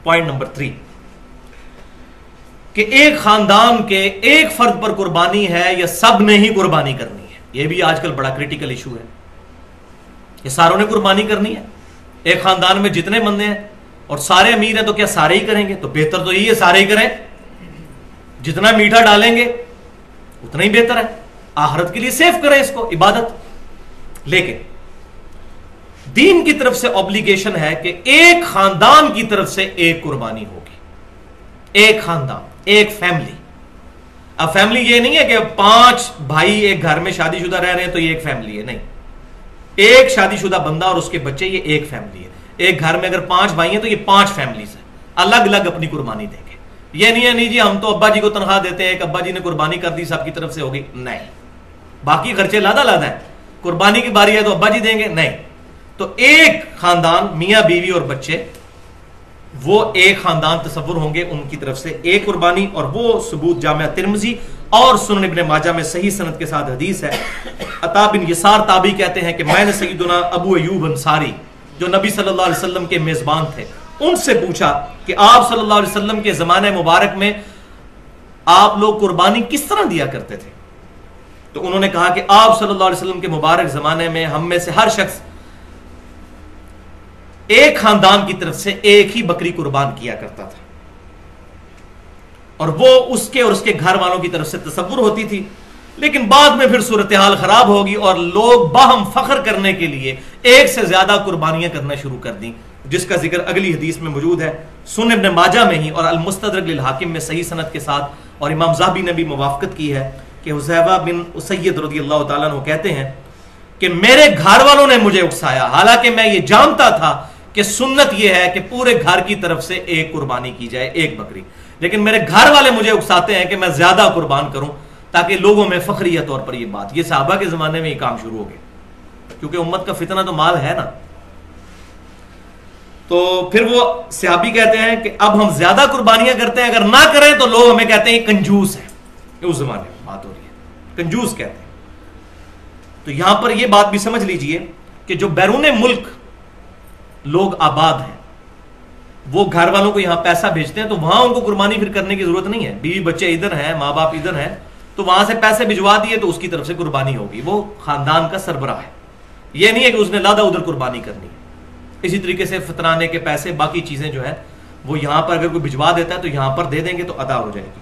Point number 3 کہ ایک خاندان کے ایک فرد پر قربانی ہے یا سب نے ہی قربانی کرنی ہے. یہ بھی آج کل بڑا کریٹیکل ایشو ہے. یہ ساروں نے قربانی کرنی ہے. ایک خاندان میں جتنے بندے ہیں اور سارے امیر ہیں تو کیا سارے ہی کریں گے؟ تو بہتر تو یہی ہے سارے ہی کریں. جتنا میٹھا ڈالیں گے اتنا ہی بہتر ہے. آخرت کے لیے سیف کریں اس کو، عبادت. لیکن دین کی طرف سے اوبلیگیشن ہے کہ ایک خاندان کی طرف سے ایک قربانی ہوگی. ایک خاندان، ایک فیملی. اب فیملی یہ نہیں ہے کہ 5 بھائی ایک گھر میں شادی شدہ رہ رہے ہیں تو یہ ایک فیملی ہے. نہیں، ایک شادی شدہ بندہ اور اس کے بچے، یہ ایک فیملی ہے. ایک گھر میں اگر 5 بھائی ہیں تو یہ 5 فیملیز ہیں، الگ الگ اپنی قربانی دیں گے. یہ نہیں ہے نہیں جی ہم تو ابا جی کو تنخواہ دیتے ہیں، ایک ابا جی نے قربانی کر دی سب کی طرف سے ہوگی. نہیں، باقی خرچے لادا لادا ہیں. قربانی کی باری ہے تو ابا جی دیں گے. نہیں، تو ایک خاندان، میاں بیوی اور بچے، وہ ایک خاندان تصور ہوں گے، ان کی طرف سے ایک قربانی. اور وہ ثبوت جامعہ ترمذی اور سنن ابن ماجہ میں صحیح سند کے ساتھ حدیث ہے. عطا بن یسار تابعی کہتے ہیں کہ میں نے سیدنا ابو ایوب انصاری جو نبی صلی اللہ علیہ وسلم کے میزبان تھے ان سے پوچھا کہ آپ صلی اللہ علیہ وسلم کے زمانے مبارک میں آپ لوگ قربانی کس طرح دیا کرتے تھے؟ تو انہوں نے کہا کہ آپ صلی اللہ علیہ وسلم کے مبارک زمانے میں ہم میں سے ہر شخص ایک خاندان کی طرف سے ایک ہی بکری قربان کیا کرتا تھا، اور وہ اس کے اور اس کے گھر والوں کی طرف سے تصور ہوتی تھی. لیکن بعد میں پھر صورتحال خراب ہوگی اور لوگ باہم فخر کرنے کے لیے ایک سے زیادہ قربانیاں کرنا شروع کر دیں، جس کا ذکر اگلی حدیث میں موجود ہے سنن ابن ماجہ میں ہی اور المستدرک للحاکم میں صحیح سند کے ساتھ. اور امام ذہبی نے بھی موافقت کی ہے کہ حذیفہ بن اسید رضی اللہ تعالیٰ عنہ کہتے ہیں کہ میرے گھر والوں نے مجھے اکسایا، حالانکہ میں یہ جانتا تھا کہ سنت یہ ہے کہ پورے گھر کی طرف سے ایک قربانی کی جائے، ایک بکری. لیکن میرے گھر والے مجھے اکساتے ہیں کہ میں زیادہ قربان کروں تاکہ لوگوں میں فخریہ طور پر یہ بات. یہ صحابہ کے زمانے میں یہ کام شروع ہو گیا کیونکہ امت کا فتنہ تو مال ہے نا. تو پھر وہ صحابی کہتے ہیں کہ اب ہم زیادہ قربانیاں کرتے ہیں، اگر نہ کریں تو لوگ ہمیں کہتے ہیں یہ کنجوس ہے. اس زمانے میں بات ہو رہی ہے، کنجوس کہتے ہیں. تو یہاں پر یہ بات بھی سمجھ لیجئے کہ جو بیرون ملک لوگ آباد ہیں وہ گھر والوں کو یہاں پیسہ بھیجتے ہیں تو وہاں ان کو قربانی پھر کرنے کی ضرورت نہیں ہے. بیوی بچے ادھر ہیں، ماں باپ ادھر ہیں، تو وہاں سے پیسے بھجوا دیے تو اس کی طرف سے قربانی ہوگی. وہ خاندان کا سربراہ ہے، یہ نہیں ہے کہ اس نے لادا ادھر قربانی کرنی ہے. اسی طریقے سے فطرانے کے پیسے، باقی چیزیں جو ہیں وہ یہاں پر اگر کوئی بھجوا دیتا ہے تو یہاں پر دے دیں گے تو ادا ہو جائے گی.